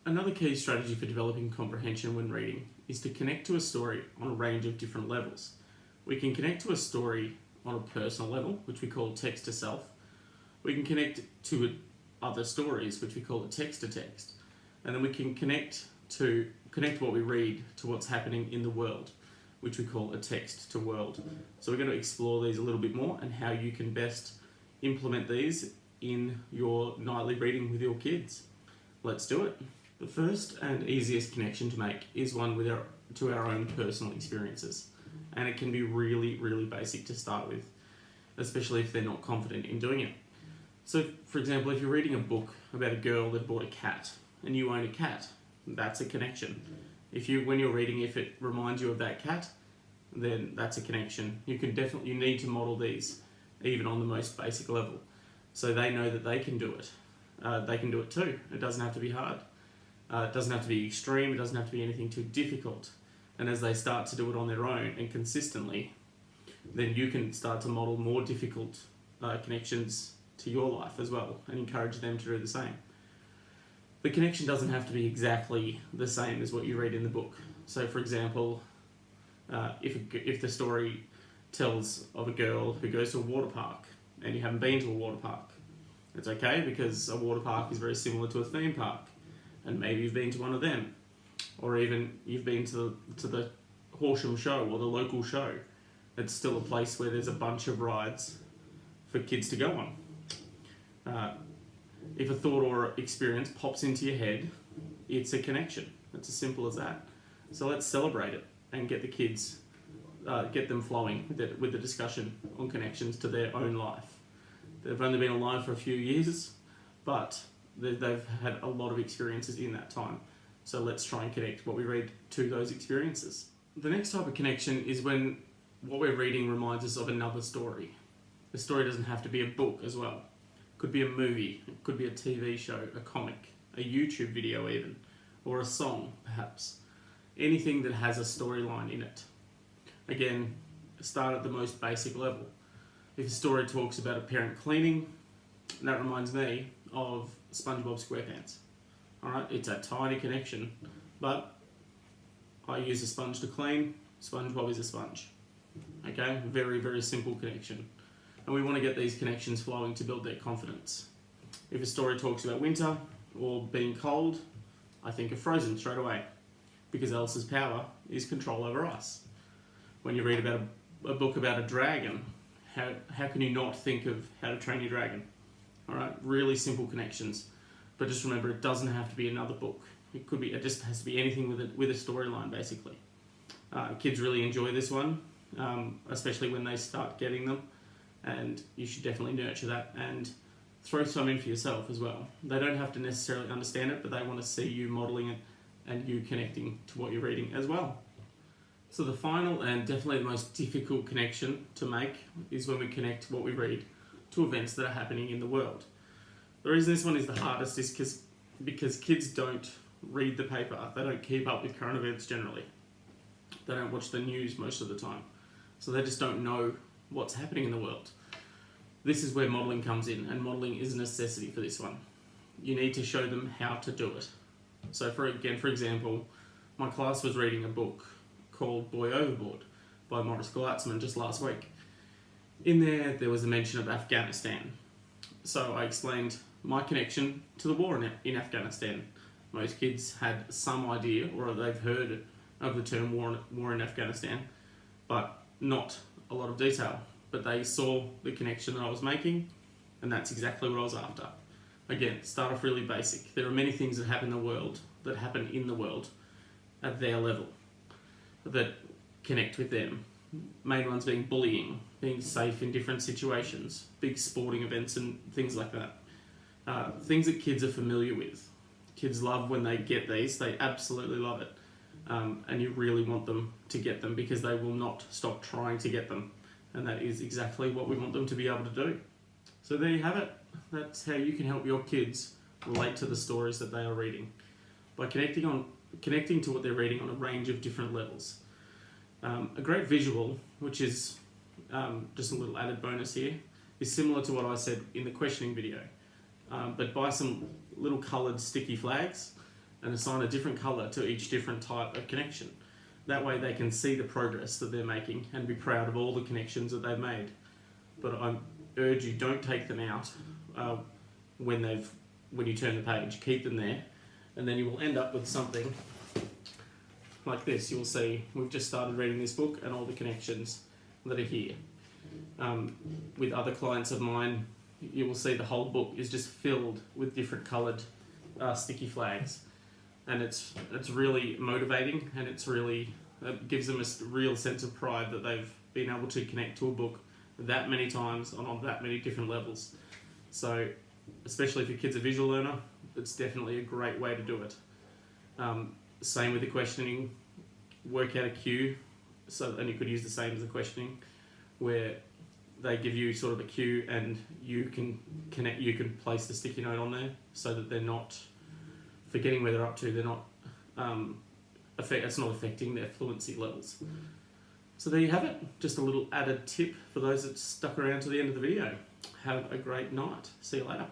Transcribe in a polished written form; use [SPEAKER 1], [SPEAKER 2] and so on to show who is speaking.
[SPEAKER 1] Another key strategy for developing comprehension when reading is to connect to a story on a range of different levels. We can connect to a story on a personal level, which we call text to self. We can connect to other stories, which we call a text to text. And then we can connect what we read to what's happening in the world, which we call a text to world. So we're going to explore these a little bit more and how you can best implement these in your nightly reading with your kids. Let's do it. The first and easiest connection to make is one to our own personal experiences. And it can be really, really basic to start with, especially if they're not confident in doing it. So, for example, if you're reading a book about a girl that bought a cat and you own a cat, that's a connection. When you're reading, if it reminds you of that cat, then that's a connection. You need to model these even on the most basic level, so they know that they can do it. They can do it too. It doesn't have to be hard. It doesn't have to be extreme. It doesn't have to be anything too difficult. And as they start to do it on their own and consistently, then you can start to model more difficult connections to your life as well and encourage them to do the same. The connection doesn't have to be exactly the same as what you read in the book. So, for example, if the story tells of a girl who goes to a water park and you haven't been to a water park, it's okay, because a water park is very similar to a theme park, and maybe you've been to one of them, or even you've been to the Horsham show or the local show. It's still a place where there's a bunch of rides for kids to go on. If a thought or experience pops into your head, it's a connection. It's as simple as that. So let's celebrate it and get the kids, get them flowing with the discussion on connections to their own life. They've only been alive for a few years, but they've had a lot of experiences in that time. So let's try and connect what we read to those experiences. The next type of connection is when what we're reading reminds us of another story. The story doesn't have to be a book as well. It could be a movie, it could be a TV show, a comic, a YouTube video even, or a song perhaps. Anything that has a storyline in it. Again, start at the most basic level. If a story talks about a parent cleaning, that reminds me of SpongeBob SquarePants. Alright, it's a tiny connection, but I use a sponge to clean, SpongeBob is a sponge. Okay, very, very simple connection. And we want to get these connections flowing to build their confidence. If a story talks about winter or being cold, I think of Frozen straight away, because Elsa's power is control over ice. When you read about a book about a dragon, how can you not think of How to Train Your Dragon? Alright, really simple connections. But just remember, it doesn't have to be another book. It just has to be anything with a storyline, basically. Kids really enjoy this one, especially when they start getting them. And you should definitely nurture that and throw some in for yourself as well. They don't have to necessarily understand it, but they want to see you modelling it and you connecting to what you're reading as well. So the final and definitely the most difficult connection to make is when we connect what we read to events that are happening in the world. The reason this one is the hardest is because kids don't read the paper. They don't keep up with current events generally. They don't watch the news most of the time. So they just don't know what's happening in the world. This is where modelling comes in, and modelling is a necessity for this one. You need to show them how to do it. So for example, my class was reading a book called Boy Overboard by Morris Gleitzman just last week. In there was a mention of Afghanistan. So I explained my connection to the war in Afghanistan. Most kids had some idea, or they've heard of the term war in Afghanistan, but not a lot of detail. But they saw the connection that I was making, and that's exactly what I was after. Again, start off really basic. There are many things that happen in the world at their level that connect with them. Main ones being bullying, being safe in different situations, big sporting events and things like that. Things that kids are familiar with. Kids love when they get these, they absolutely love it. And you really want them to get them because they will not stop trying to get them. And that is exactly what we want them to be able to do. So there you have it. That's how you can help your kids relate to the stories that they are reading, by connecting to what they're reading on a range of different levels. A great visual, which is just a little added bonus here, is similar to what I said in the questioning video. But buy some little coloured sticky flags and assign a different colour to each different type of connection. That way they can see the progress that they're making and be proud of all the connections that they've made. But I urge you, don't take them out when you turn the page. Keep them there, and then you will end up with something like this. You'll see we've just started reading this book and all the connections that are here. With other clients of mine, you will see the whole book is just filled with different coloured sticky flags, and it's really motivating, and it gives them a real sense of pride that they've been able to connect to a book that many times and on that many different levels. So especially if your kid's a visual learner, it's definitely a great way to do it. Same with the questioning. Work out a cue, and you could use the same as the questioning, where they give you sort of a cue and you can place the sticky note on there so that they're not forgetting where they're up to. They're not it's not affecting their fluency levels. So there you have it, just a little added tip for those that stuck around to the end of the video. Have a great night. See you later.